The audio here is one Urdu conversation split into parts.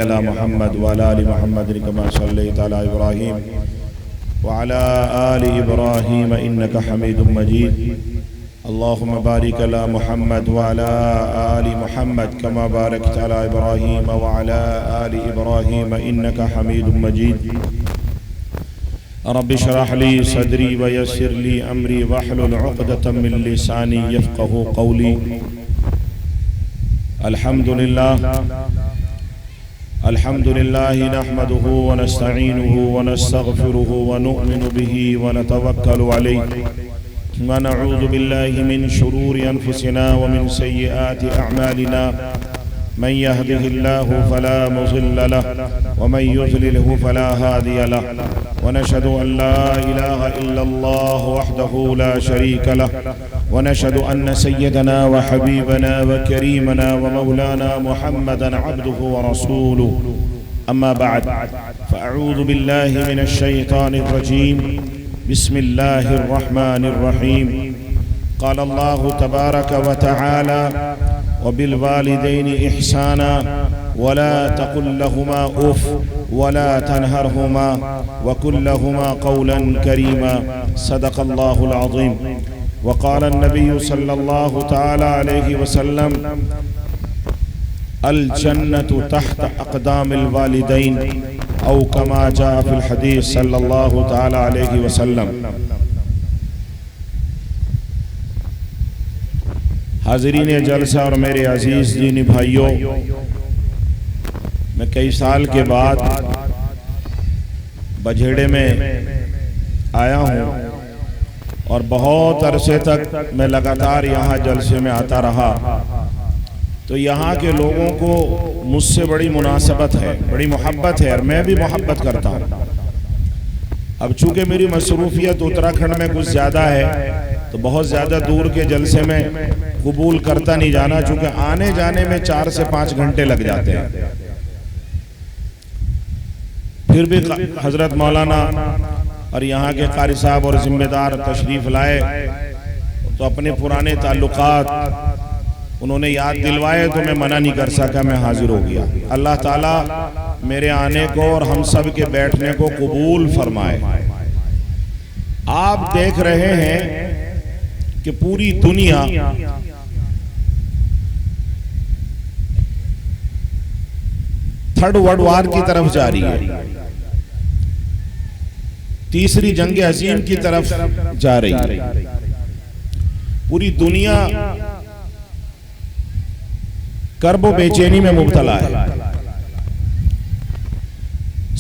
على محمد وعلى آل محمد كما صليت على إبراهيم وعلى آل إبراهيم إنك حميد مجيد اللهم بارك على محمد وعلى آل محمد كما باركت على إبراهيم وعلى آل إبراهيم إنك حميد مجيد رب اشرح لي صدري ويسر لي أمري واحلل عقدة من لساني يفقه قولي الحمد لله نحمده ونستعينه ونستغفره ونؤمن به ونتوكل عليه ونعوذ بالله من شرور أنفسنا ومن سيئات أعمالنا من يهده الله فلا مضل له ومن يضلله فلا هادي له ونشهد أن لا إله إلا الله وحده لا شريك له ونشهد أن سيدنا وحبيبنا وكريمنا ومولانا محمدا عبده ورسوله أما بعد فأعوذ بالله من الشيطان الرجيم بسم الله الرحمن الرحيم قال الله تبارك وتعالى وبالوالدين إحسانا ولا تقل لهما أف ولا تنهرهما وقل لهما قولا كريما صدق الله العظيم وقال النبي صلى الله تعالى عليه وسلم الجنة تحت أقدام الوالدين أو كما جاء في الحديث صلى الله تعالى عليه وسلم حاضرین جلسہ اور میرے عزیز دینی بھائیوں، میں کئی سال کے بعد بجھیڑے میں آیا ہوں اور بہت عرصے تک میں لگاتار یہاں جلسے میں آتا رہا، تو یہاں کے لوگوں کو مجھ سے بڑی مناسبت ہے، بڑی محبت ہے اور میں بھی محبت کرتا ہوں۔ اب چونکہ میری مصروفیت اتراکھنڈ میں کچھ زیادہ ہے تو بہت زیادہ دور کے جلسے میں قبول کرتا نہیں جانا، چونکہ آنے جانے میں 4 سے 5 گھنٹے لگ جاتے ہیں۔ پھر بھی حضرت مولانا اور یہاں کے قاری صاحب اور ذمہ دار تشریف لائے تو اپنے پرانے تعلقات انہوں نے یاد دلوائے تو میں منع نہیں کر سکا، میں حاضر ہو گیا۔ اللہ تعالیٰ میرے آنے کو اور ہم سب کے بیٹھنے کو قبول فرمائے۔ آپ دیکھ رہے ہیں کہ پوری دنیا تھرڈ ورلڈ وار کی طرف جا رہی ہے، تیسری جنگ عظیم کی طرف جا رہی ہے۔ پوری دنیا کرب و بے چینی میں مبتلا ہے،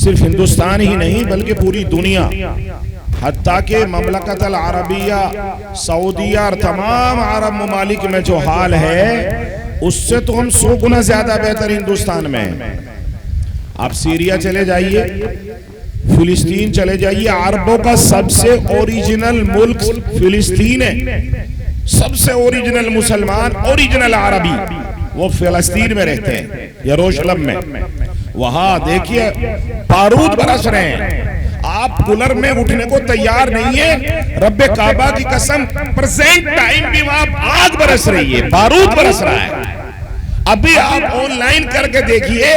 صرف ہندوستان ہی نہیں بلکہ پوری دنیا، حتیٰ کہ مملکت العربیہ، سعودیہ اور تمام عرب ممالک میں جو حال ہے اس سے تو ہم 100 گنا زیادہ بہتر ہندوستان میں ہیں۔ آپ سیریا چلے جائیے، فلسطین چلے جائیے، عربوں کا سب سے اوریجنل ملک فلسطین ہے، سب سے اوریجنل مسلمان، اوریجنل عربی وہ فلسطین میں رہتے ہیں، یروشلم میں۔ وہاں دیکھیے بارود برس رہے ہیں، آپ کولر میں اٹھنے کو تیار نہیں ہے، رب کعبہ کی قسم پریزنٹ ٹائم بھی وہاں آگ برس رہی ہے، بارود برس رہا ہے۔ ابھی آپ آن لائن کر کے دیکھیے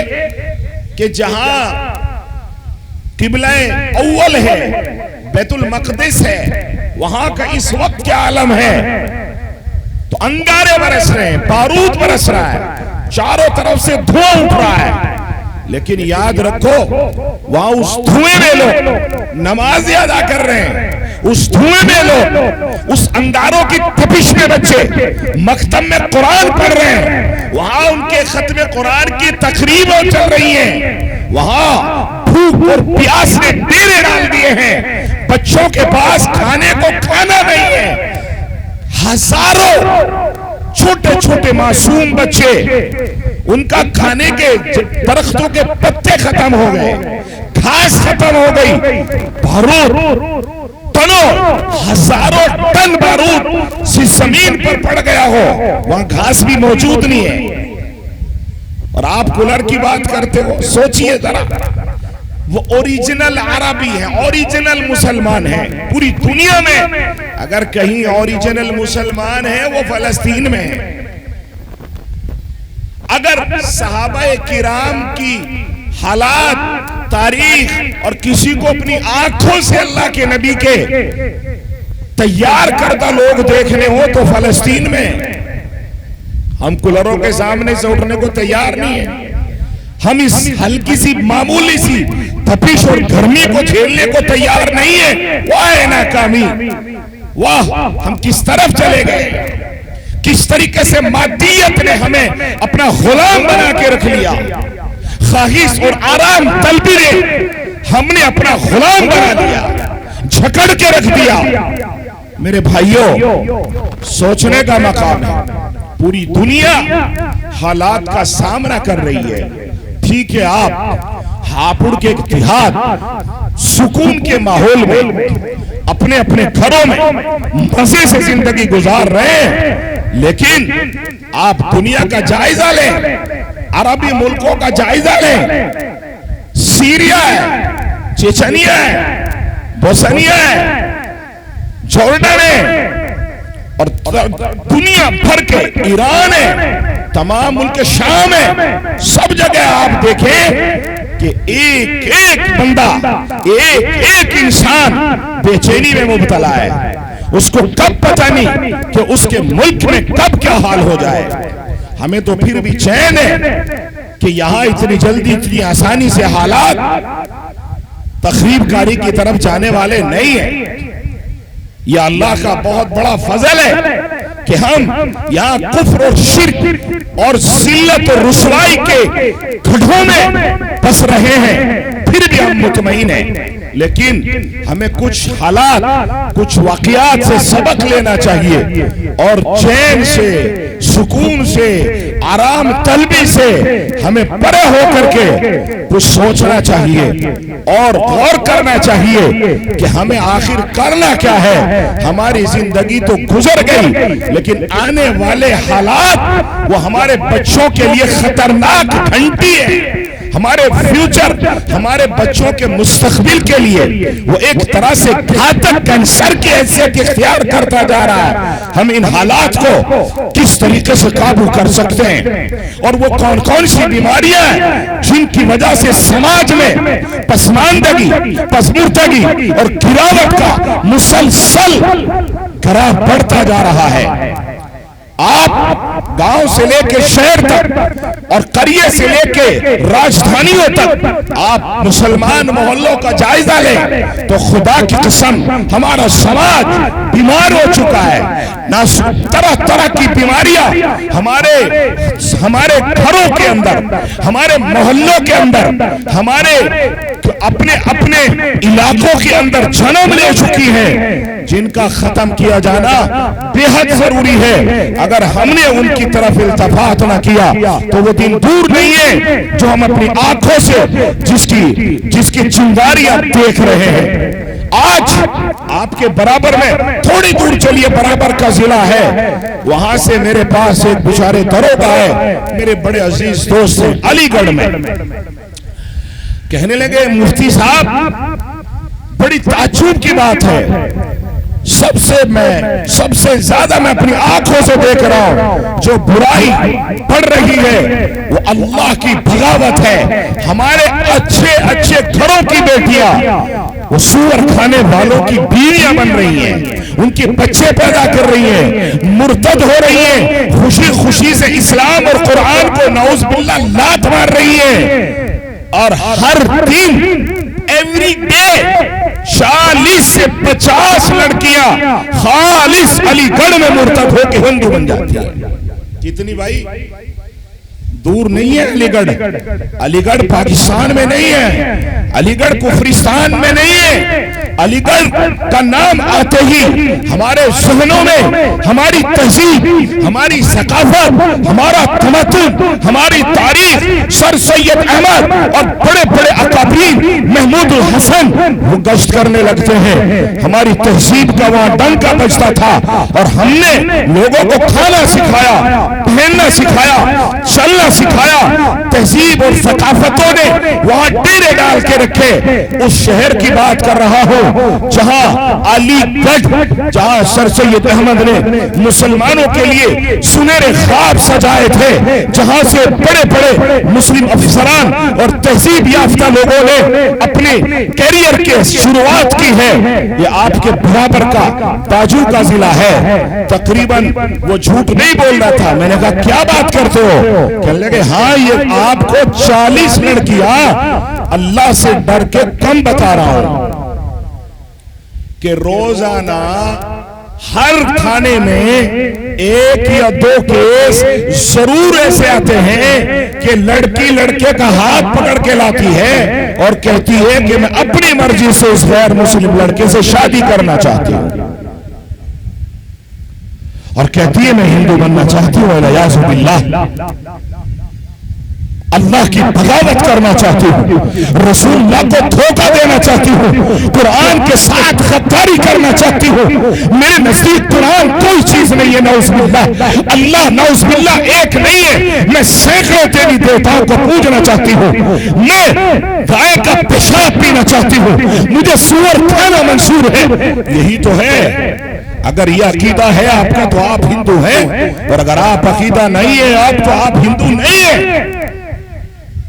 کہ جہاں قبلہ اول ہے، بیت المقدس ہے، وہاں کا اس وقت کیا عالم ہے، تو انگارے برس رہے ہیں، بارود برس رہا ہے، چاروں طرف سے دھواں اٹھ رہا ہے۔ لیکن یاد رکھو وہاں اس دھوئیں میں لوگ نمازیں ادا کر رہے ہیں، اس دھوئیں میں لوگ، اس انگاروں کی تپش میں بچے مختم میں قرآن پڑھ رہے ہیں، وہاں ان کے ختم قرآن کی تقریبیں چل رہی ہیں، وہاں بھوک اور پیاس نے ڈیرے ڈال دیے ہیں، بچوں کے پاس کھانے کو کھانا نہیں ہے، ہزاروں چھوٹے چھوٹے معصوم بچے، ان کا کھانے کے درختوں کے پتے ختم ہو گئے، گھاس ختم ہو گئی، بارود ٹنوں ہزاروں ٹن بارود زمین پر پڑ گیا ہو، وہاں گھاس بھی موجود نہیں ہے، اور آپ کولر کی بات کرتے ہو۔ سوچئے ذرا، وہ اوریجنل عربی ہے، اوریجنل مسلمان ہے۔ پوری دنیا میں اگر کہیں اوریجنل مسلمان ہے وہ فلسطین میں ہے۔ اگر صحابہ کرام کی حالات، تاریخ اور کسی کو اپنی آنکھوں سے اللہ کے نبی کے تیار کردہ لوگ دیکھنے ہو تو فلسطین میں ہم کولروں کے سامنے سے اٹھنے کو تیار نہیں ہیں. ہم اس ہلکی سی معمولی سی تپش اور گرمی کو جھیلنے کو تیار نہیں ہیں. واہ ناکامی، واہ ہم کس طرف چلے گئے، کس طریقے سے مادیت نے ہمیں اپنا غلام بنا کے رکھ لیا. خواہش اور آرام طلبی نے ہم نے اپنا غلام بنا لیا، جھکڑ کے رکھ دیا. میرے بھائیوں، سوچنے کا مقام ہے. پوری دنیا حالات کا سامنا کر رہی ہے. ٹھیک ہے، آپ ہاپوڑ کے اتحاد سکون کے ماحول میں اپنے اپنے گھروں میں مزے سے زندگی گزار رہے ہیں، لیکن آپ دنیا کا جائزہ لیں، عربی ملکوں کا جائزہ لیں. سیریا ہے، چیچنیا ہے، بوسنیا ہے، جورڈن ہے، اور دنیا بھر کے ایران ہے، تمام ملک شام ہے. سب جگہ آپ دیکھیں کہ ایک ایک بندہ، ایک ایک انسان بے چینی میں مبتلا ہے. اس کو کب پتہ نہیں کہ اس کے ملک میں کب کیا حال ہو جائے. ہمیں تو پھر بھی چین ہے کہ یہاں اتنی جلدی اتنی آسانی سے حالات تخریب کاری کی طرف جانے والے نہیں ہیں. یہ اللہ کا بہت بڑا فضل ہے کہ ہم یہاں کفر اور شرک اور ذلت اور رسوائی کے گڑھوں میں پس رہے ہیں، پھر بھی ہم مطمئن ہیں. لیکن ہمیں کچھ حالات، کچھ واقعات سے سبق لینا چاہیے اور چین سے، سکون سے، آرام طلبی سے ہمیں پرے ہو کر کے کچھ سوچنا چاہیے اور غور کرنا چاہیے کہ ہمیں آخر کرنا کیا ہے. ہماری زندگی تو گزر گئی، لیکن آنے والے حالات وہ ہمارے بچوں کے لیے خطرناک گھنٹی ہے. ہمارے فیوچر، ہمارے بچوں کے مستقبل کے لیے وہ ایک طرح سے گھاتک کینسر کی حیثیت اختیار کرتا جا رہا ہے. ہم ان حالات کو کس طریقے سے قابو کر سکتے ہیں، اور وہ کون کون سی بیماریاں ہیں جن کی وجہ سے سماج میں پسماندگی، پسمردگی اور گراوٹ کا مسلسل گراف بڑھتا جا رہا ہے. آپ گاؤں سے لے کے شہر تک اور قریے سے لے کے راجدھانیوں تک آپ مسلمان محلوں کا جائزہ لیں تو خدا کی قسم ہمارا سماج بیمار ہو چکا ہے. طرح طرح کی بیماریاں ہمارے گھروں کے اندر، ہمارے محلوں کے اندر، ہمارے اپنے اپنے علاقوں کے اندر جنم لے چکی ہیں، جن کا ختم کیا جانا بے حد ضروری ہے. اگر ہم نے ان کی طرف التفات نہ کیا تو وہ دن دور نہیں ہے جو ہم اپنی آنکھوں سے جس کی چنگاریاں دیکھ رہے ہیں. آج آپ کے برابر میں تھوڑی دور چلیے، برابر کا ضلع ہے، وہاں سے میرے پاس ایک بیچارے دروگا ہے، میرے بڑے عزیز دوست ہیں، علی گڑھ میں. کہنے لگے مفتی صاحب بڑی تعجب کی بات ہے، سب سے زیادہ میں اپنی آنکھوں سے دیکھ رہا ہوں جو برائی بڑھ رہی ہے وہ اللہ کی بغاوت ہے. ہمارے اچھے اچھے گھروں کی بیٹیاں وہ سور کھانے والوں کی بیویاں بن رہی ہیں، ان کے بچے پیدا کر رہی ہیں، مرتد ہو رہی ہیں، خوشی خوشی سے اسلام اور قرآن کو نعوذ باللہ لات مار رہی ہیں. اور ہر دن ایوری ڈے 40 سے 50 لڑکیاں خالص علی گڑھ میں مرتد ہو کے ہندو بن جاتی ہیں. کتنی بھائی دور نہیں ہے علی گڑھ. علی گڑھ پاکستان میں نہیں ہے، علی گڑھ کفرستان میں نہیں ہے. علی گڑھ کا نام آتے ہی ہمارے ذہنوں میں ہماری تہذیب، ہماری ثقافت، ہمارا تمدن، ہماری تاریخ، سر سید احمد اور بڑے بڑے اکابرین محمود الحسن وہ گشت کرنے لگتے ہیں. ہماری تہذیب کا وہاں ڈنکا بجتا تھا اور ہم نے لوگوں کو کھانا سکھایا، پہننا سکھایا، چلنا سکھایا. تہذیب اور ثقافتوں نے وہاں ڈیرے ڈال کے رکھے، اس شہر کی بات کر رہا ہوں جہاں علی گڑھ، جہاں سر سید احمد نے مسلمانوں کے لیے سنہرے خواب سجائے تھے، جہاں سے بڑے بڑے مسلم افسران اور تہذیب یافتہ لوگوں نے اپنے کیریئر کے شروعات کی ہے، یہ آپ کے برابر کا تاجو کا ضلع ہے۔ تقریباً وہ جھوٹ نہیں بول رہا تھا، میں نے کہا کیا بات کرتے ہو؟ کہنے لگے ہاں یہ آپ کو 40 لڑکیاں اللہ سے ڈر کے کم بتا رہا ہوں کہ روزانہ ہر تھانے میں 1 یا 2 کیس ضرور ایسے آتے ہیں کہ لڑکی لڑکے کا ہاتھ پکڑ کے لاتی ہے اور کہتی ہے کہ میں اپنی مرضی سے اس غیر مسلم لڑکے سے شادی کرنا چاہتی ہوں، اور کہتی ہے میں ہندو بننا چاہتی ہوں، والعیاذ باللہ اللہ کی بغاوت کرنا چاہتی ہوں، رسول اللہ کو دھوکہ دینا چاہتی ہوں، قرآن کے ساتھ غداری کرنا چاہتی ہوں۔ میرے نزدیک قرآن کوئی چیز نہیں ہے، نعوذ باللہ، اللہ نعوذ باللہ ایک نہیں ہے، میں سینکڑوں دیوی دیوتاؤں کو پوجنا چاہتی ہوں، میں گائے کا پیشاب پینا چاہتی ہوں، مجھے سور کھانا منظور ہے۔ یہی تو ہے، اگر یہ عقیدہ ہے آپ کا تو آپ ہندو ہیں، اور اگر آپ عقیدہ نہیں ہے آپ تو آپ ہندو نہیں ہیں۔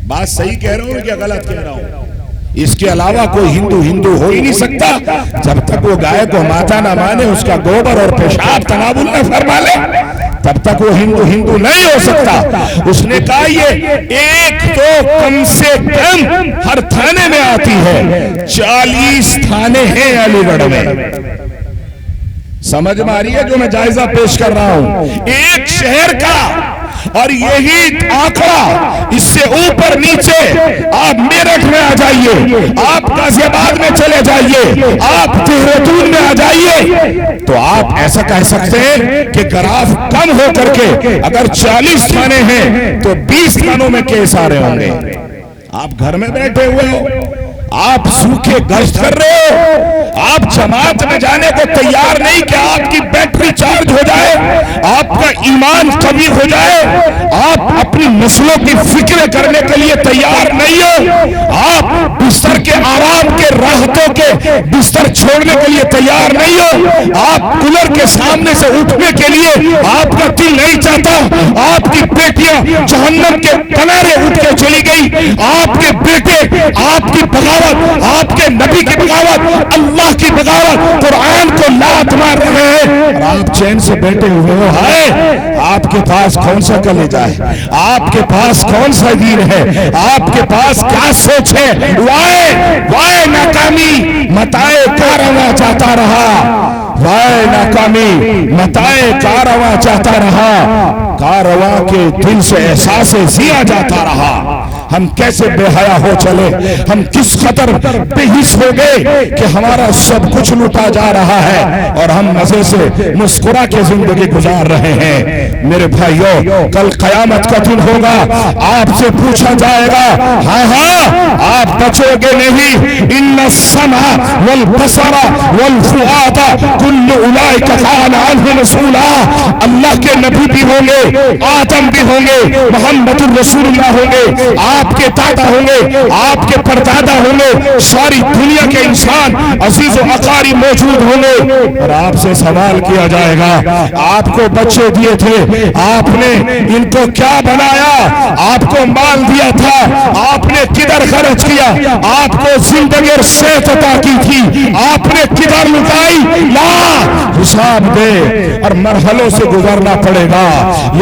بات صحیح کہہ رہا ہوں کہ غلط کہہ رہا ہوں؟ اس کے علاوہ کوئی ہندو ہو ہی نہیں سکتا جب تک وہ گائے کو ماتا نہ مانے، اس کا گوبر اور پیشاب تناول نہ فرما لے، تب تک وہ ہندو نہیں ہو سکتا۔ اس نے کہا یہ 1-2 کم سے کم ہر تھانے میں آتی ہے، 40 تھانے ہیں علی گڑھ میں۔ سمجھ میں آ رہی ہے جو میں جائزہ پیش کر رہا ہوں؟ ایک شہر کا، اور یہی آنکڑا اس سے اوپر نیچے، آپ میرٹھ میں آ جائیے، آپ غازی آباد میں چلے جائیے، آپ دہرادون میں آ جائیے، تو آپ ایسا کہہ سکتے ہیں کہ گراف کم ہو کر کے اگر 40 تھانے ہیں تو 20 تھانوں میں کیس آ رہے ہوں گے۔ آپ گھر میں بیٹھے ہوئے ہو، آپ سوکھے گشت کر رہے ہو، آپ جماعت میں جانے کو تیار نہیں کہ آپ کی بیٹری چارج ہو جائے، آپ کا ایمان قوی ہو جائے، آپ اپنی نسلوں کی فکر کرنے کے لیے تیار نہیں ہو، آپ بستر کے آرام کے راحتوں کے بستر چھوڑنے کے لیے تیار نہیں ہو، آپ کولر کے سامنے سے اٹھنے کے لیے آپ کا دل نہیں چاہتا، آپ کی بیٹیاں جہنم کے کنارے اٹھ کے چلی گئی، آپ کے بیٹے آپ کی بغاوت، آپ کے نبی کی بغاوت، اللہ کی بغاوت، قرآن کو لات مار رہے ہیں، اور آپ چین سے بیٹھے ہوئے ہو۔ ہائے، آپ کے پاس کون سا کلیجہ ہے؟ آپ کے پاس کون سا دین ہے؟ آپ کے پاس کیا سوچ ہے؟ وائے ناکامی متائے کارواں چاہتا رہا، وائے ناکامی متائے کارواں چاہتا رہا، کارواں کے دل سے احساس زیاں جاتا رہا۔ ہم کیسے بے حیا ہو چلے، ہم کس خطر بے حس ہو گئے کہ ہمارا سب کچھ لوٹا جا رہا ہے اور ہم مزے سے مسکرا کے زندگی گزار رہے ہیں۔ میرے بھائیو، کل قیامت کا دن ہوگا، آپ سے پوچھا جائے گا، ہاں آپ بچو گے نہیں، ان السمع والبصر والفؤاد کل اولئک کان عنہ مسئولا۔ اللہ کے نبی بھی ہوں گے، آدم بھی ہوں گے، محمد الرسول اللہ ہوں گے، آپ کے دادا ہوں گے، آپ کے پردادا ہوں گے، ساری دنیا کے انسان عزیز و اقاری موجود ہوں گے، اور آپ سے سوال کیا جائے گا، آپ کو بچے دیے تھے، آپ نے ان کو کیا بنایا؟ آپ کو مال دیا تھا، آپ نے کدھر خرچ کیا؟ آپ کو زندگی اور صحت عطا کی تھی، آپ نے کدھر لٹائی؟ لا، حساب دے اور مرحلوں سے گزرنا پڑے گا۔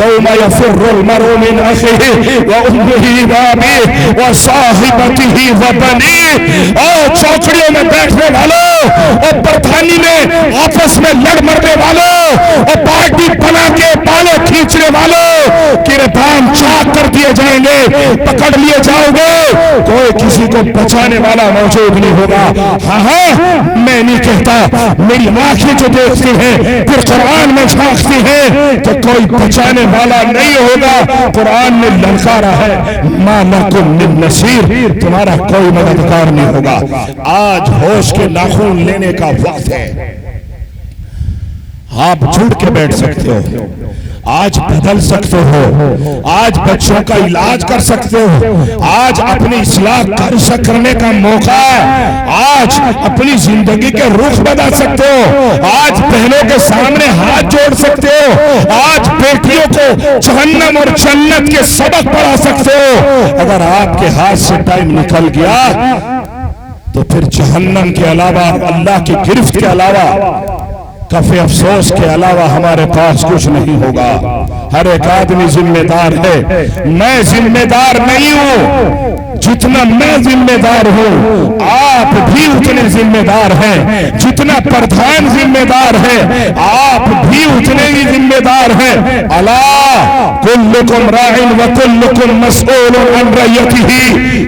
یوم یفر المرء من اخیہ وامہ وصاحبتہ وبنیہ۔ اور چوکڑیوں میں بیٹھنے والوں اور پردھانی میں آپس میں لڑ مرنے والوں اور پارٹی بنا کے بالوں کھینچنے والوں گربان چاک کر دیے جائیں گے، پکڑ لیے جاؤ گے، کوئی کسی کو بچانے والا موجود نہیں ہوگا۔ ہاں میں نہیں کہتا، میری آنکھیں جو دیکھتی ہیں پھر قرآن میں جھانکتی ہیں تو کوئی بچانے والا نہیں ہوگا۔ قرآن نے للکارا ہے، ما لکم من نصیر، تمہارا کوئی مددگار نہیں ہوگا۔ آج ہوش کے ناخن لینے کا وقت ہے۔ آپ جھوٹ کے بیٹھ سکتے ہو، آج بدل سکتے ہو، آج بچوں کا علاج کر سکتے ہو، آج اپنی اصلاح کرنے کا موقع ہے، آج اپنی زندگی کے رخ بدل سکتے ہو، آج بہنوں کے سامنے ہاتھ جوڑ سکتے ہو، آج بیٹیوں کو جہنم اور جنت کے سبق پڑھا سکتے ہو۔ اگر آپ کے ہاتھ سے ٹائم نکل گیا تو پھر جہنم کے علاوہ، اللہ کی گرفت کے علاوہ، کفِ افسوس کے علاوہ ہمارے پاس کچھ نہیں ہوگا۔ ہر ایک آدمی ذمہ دار ہے۔ میں ذمہ دار نہیں ہوں جتنا میں ذمہ دار ہوں، آپ بھی اتنے ذمہ دار ہیں۔ جتنا پردھان ذمہ دار ہے، آپ بھی اتنے ہی ذمہ دار ہیں۔ الا کلکم راع وکلکم مسئول عن رعیتہ۔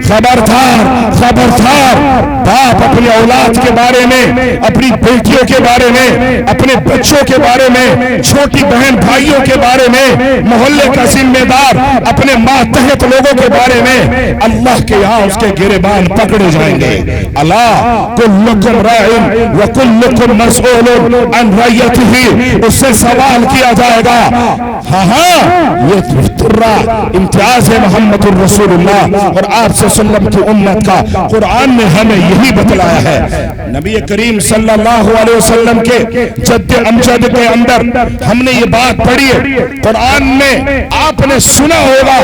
خبردار خبردار، باپ اپنی اولاد کے بارے میں، اپنی بیٹیوں کے بارے میں، اپنے بچوں کے بارے میں، چھوٹی بہن بھائیوں کے بارے میں، محلے کا ذمہ دار اپنے ماتحت لوگوں کے بارے میں، اللہ کہ یہاں اس کے گریبان پکڑے جائیں گے۔ الا کلکم راع وکلکم مسئول عن رعیتہ، اس سے سوال کیا جائے گا۔ ہاں یہ ترا امتیاز ہے محمد الرسول اللہ اور آپ صلی اللہ علیہ وسلم کی امت کا۔ قرآن نے ہمیں یہی بتلایا ہے۔ نبی کریم صلی اللہ علیہ وسلم کے جد امجد کے اندر ہم نے یہ بات پڑھی ہے، قرآن میں آپ نے سنا ہوگا،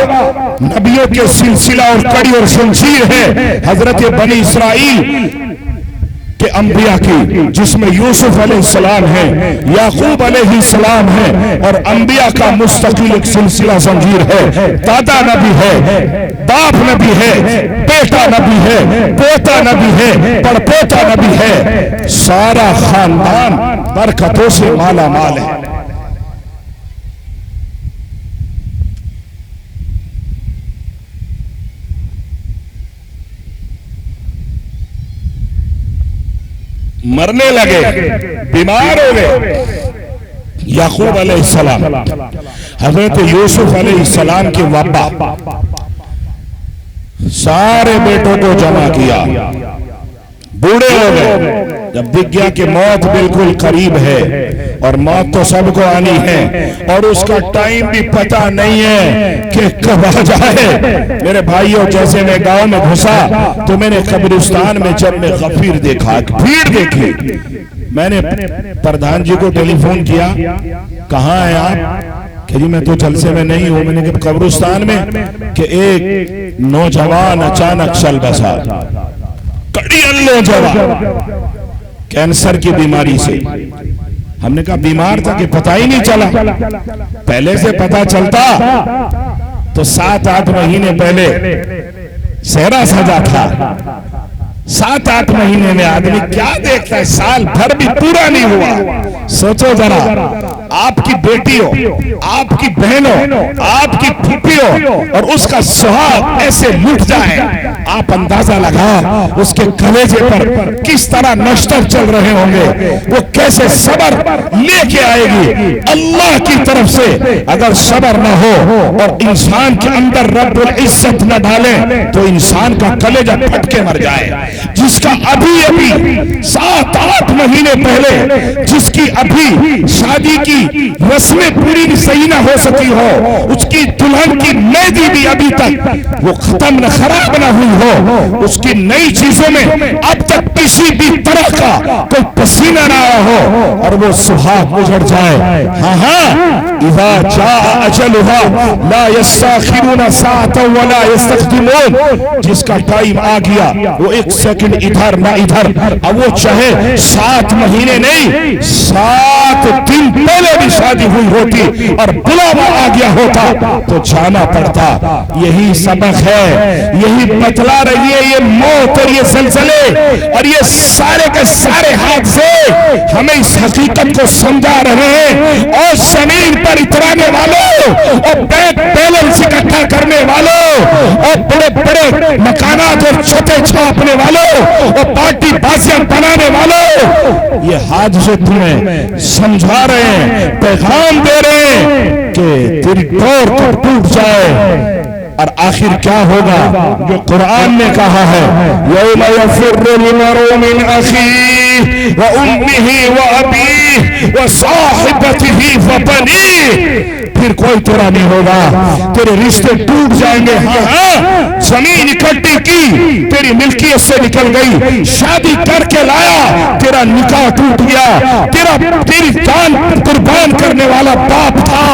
نبیوں کے سلسلہ اور کڑی اور زنجیر ہے حضرت بنی اسرائیل کہ انبیاء کی، جس میں یوسف علیہ السلام ہے، یعقوب علیہ السلام ہے، اور انبیاء کا مستقل ایک سلسلہ زنجیر ہے۔ دادا نبی ہے، باپ نبی ہے، بیٹا نبی ہے، پوتا نبی ہے، پڑپوتا نبی ہے، سارا خاندان برکتوں سے مالا مال ہے۔ مرنے لگے، بیمار ہو گئے۔ یعقوب علیہ السلام، حضرت یوسف علیہ السلام کی وبا، سارے بیٹوں کو جمع کیا، بوڑھے ہو گئے۔ جب دیکھ گیا کہ موت بالکل قریب ہے، اور موت تو سب کو آنی ہے، اور اس کا ٹائم بھی پتہ نہیں ہے کہ کب آ جائے۔ میرے بھائیوں، جیسے میں گاؤں میں گھسا تو میں نے قبرستان میں جب میں غفیر دیکھا، بھیڑ دیکھی، میں نے پردھان جی کو ٹیلی فون کیا، کہاں ہیں آپ؟ کہ جی میں تو جلسے میں نہیں ہوں۔ میں نے کہا قبرستان میں، کہ ایک نوجوان اچانک چل بسا، کڑی نوجوان، کینسر کی بیماری سے۔ ہم نے کہا بیمار تھا کہ پتہ ہی نہیں چلا؟ پہلے سے پتہ چلتا تو 7-8 مہینے پہلے صحرا سجا تھا۔ 7-8 مہینے میں آدمی کیا دیکھتا ہے، سال بھر بھی پورا نہیں ہوا۔ سوچو ذرا، آپ کی بیٹیوں، آپ کی بہنوں، آپ کی پھوپھیوں، اور اس کا سہاگ ایسے لٹ جائے، آپ اندازہ لگا اس کے کلیجے پر کس طرح نشتر چل رہے ہوں گے، وہ کیسے صبر لے کے آئے گی اللہ کی طرف سے۔ اگر صبر نہ ہو اور انسان کے اندر رب العزت نہ ڈالے تو انسان کا کلیجہ پھٹ کے مر جائے۔ جس کا ابھی 7-8 مہینے پہلے، جس کی ابھی شادی کی رسمیں پوری صحیح نہ ہو سکی ہو، اس کی دلہن کی مہندی بھی ابھی تک وہ ختم نہ خراب نہ ہوئی ہو، اس کی نئی چیزوں میں اب تک کسی بھی طرح کا کوئی پسینہ نہ آیا ہو، اور وہ سہاگ گزر جائے۔ ہاں اذا جاء اجلها لا يستاخرون ساعة ولا يستقدمون، جس کا ٹائم آ گیا وہ 1 سیکنڈ ادھر نہ ادھر، اب وہ چاہے 7 مہینے نہیں 7 دن پہلے بھی شادی ہوئی ہوتی اور بلاوا آ گیا ہوتا تو جانا پڑتا۔ یہی سبق ہے، یہی بتلا رہی ہے یہ موت اور یہ زلزلے اور یہ سارے کے سارے حادثے ہمیں اس حقیقت کو سمجھا رہے ہیں۔ اور زمین پر اترانے والوں اور بینک بیلنس اکٹھا کرنے والوں اور بڑے بڑے مکانات اور چھتیں چھاپنے والوں اور پارٹی بازیاں بنانے والوں، یہ حادثے تمہیں سمجھا رہے ہیں، پیغام دے رہے ہیں کہ تیری ڈور کب ٹوٹ جائے۔ اور آخر کیا ہوگا جو قرآن نے کہا ہے، یوم یفر المرء من اخیہ وامہ وابیہ وصاحبتہ وبنیہ، پھر کوئی تیرا نہیں ہوگا، تیرے رشتے ٹوٹ جائیں گے۔ ہاں زمین اکٹھی کی تیری ملکیت سے نکل گئی، شادی کر کے لایا تیرا نکاح ٹوٹ گیا، تیری جان قربان کرنے والا باپ تھا،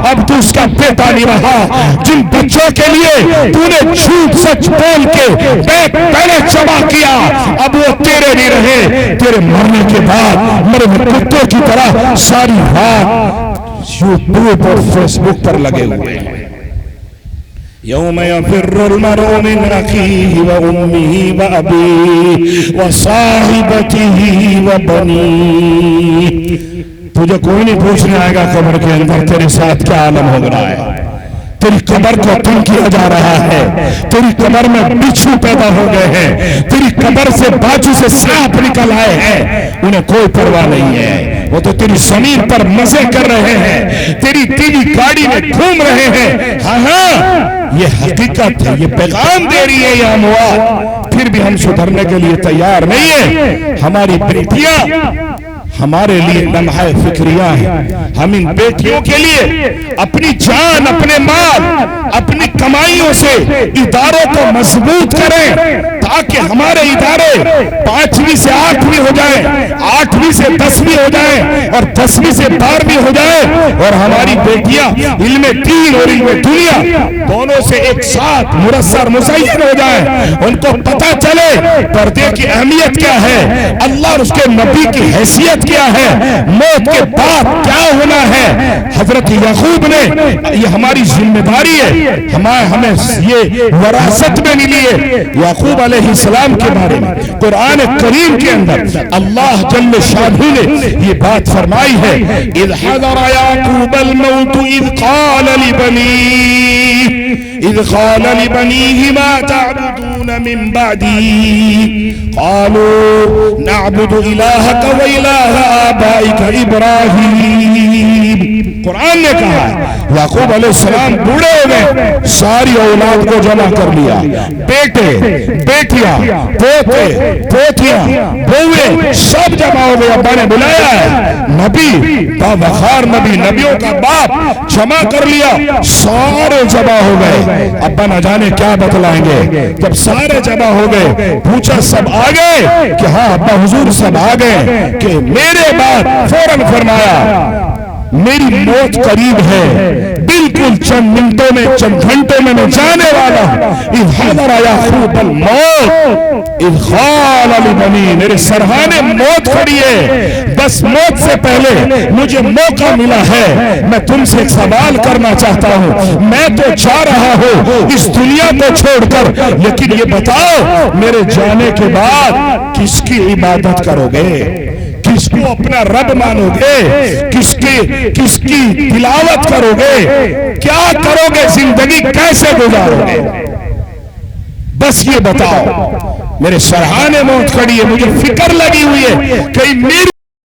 اب تو اس کا بیٹا نہیں رہا۔ جن بچوں کے لیے تو نے جھوٹ سچ بول کے پہلے جمع کیا، اب وہ تیرے نہیں رہے، تیرے مرنے کے بعد مرے کتے کی طرح ساری رات یوٹیوب اور فیس بک پر لگے ہوئے ہیں۔ یوم یفر المرء من اخیہ وامہ وابیہ وصاحبتہ وبنیہ۔ تجھے کوئی نہیں پوچھنے آئے گا قبر کے اندر تیرے ساتھ کیا عالم ہو رہا ہے، تیری قبر کو تنگ کیا جا رہا ہے، تیری قبر میں بچھو پیدا ہو گئے ہیں، تیری قبر سے بازو سے سانپ نکل آئے ہیں، انہیں کوئی پرواہ نہیں ہے، وہ تو تیری زمین پر مزے کر رہے ہیں، تیری ٹیوی گاڑی میں گھوم رہے ہیں۔ ہاں یہ حقیقت ہے، یہ پیغام دے رہی ہے یہ اموات، پھر بھی ہم سدھرنے کے لیے تیار نہیں ہیں۔ ہماری بیٹیاں ہمارے لیے لمحہ فکریہ ہیں، ہم ان بیٹیوں کے لیے اپنی جان، اپنے مال، اپنی کمائیوں سے اداروں کو مضبوط کریں تاکہ ہمارے ادارے 5ویں سے 8ویں ہو جائیں، 8ویں سے 10ویں ہو جائیں اور 10ویں سے 12ویں ہو جائیں، اور ہماری بیٹیاں علم دین اور علم دنیا دونوں سے ایک ساتھ مرسر مزین ہو جائیں، ان کو پتہ چلے پردے کی اہمیت کیا ہے، اللہ اور اس کے نبی کی حیثیت کیا ہے، موت کے بعد کیا ہونا ہے۔ حضرت یعقوب نے یہ ہماری ذمہ داری ہے، ہمیں یہ وراثت میں ملی ہے۔ یعقوب علیہ السلام کے بارے میں قرآن کریم کے اندر اللہ جل شانہ نے یہ بات فرمائی ہے، اذ حضر یعقوب الموت اذ قال لبنیہ ما تعبدون من بعدی قالوا نعبد الہک و الہ آبائک ابراہیم۔ قرآن نے کہا ہے یعقوب علیہ السلام بوڑھے ہو گئے، ساری اولاد کو جمع کر لیا، بیٹے بیٹیاں پوتے پوتیاں بوئے سب جمع ہو گئے، ابا نے بلایا ہے، نبی باوقار نبی، نبیوں کا باپ جمع کر لیا، سارے جمع ہو گئے۔ ابا نہ جانے کیا بتلائیں گے، جب سارے جمع ہو گئے پوچھا سب آ گئے کہ ہاں ابا حضور سب آ گئے، کہ میرے بعد فوراً فرمایا میری موت قریب ہے، بالکل چند منٹوں میں چند گھنٹوں میں میں جانے والا ہوں۔ اذ حضر یعقوب الموت اذ قال لبنیہ، میرے سرحانے موت کھڑی ہے، بس موت سے پہلے مجھے موقع ملا ہے، میں تم سے ایک سوال کرنا چاہتا ہوں، میں تو جا رہا ہوں اس دنیا کو چھوڑ کر، لیکن یہ بتاؤ میرے جانے کے بعد کس کی عبادت کرو گے، کس کو اپنا رب مانو گے، کس کی تلاوت کرو گے، کیا کرو گے، زندگی کیسے گزارو گے، بس یہ بتاؤ۔ میرے سرحانے موت کھڑی ہے، مجھے فکر لگی ہوئی ہے کہ میری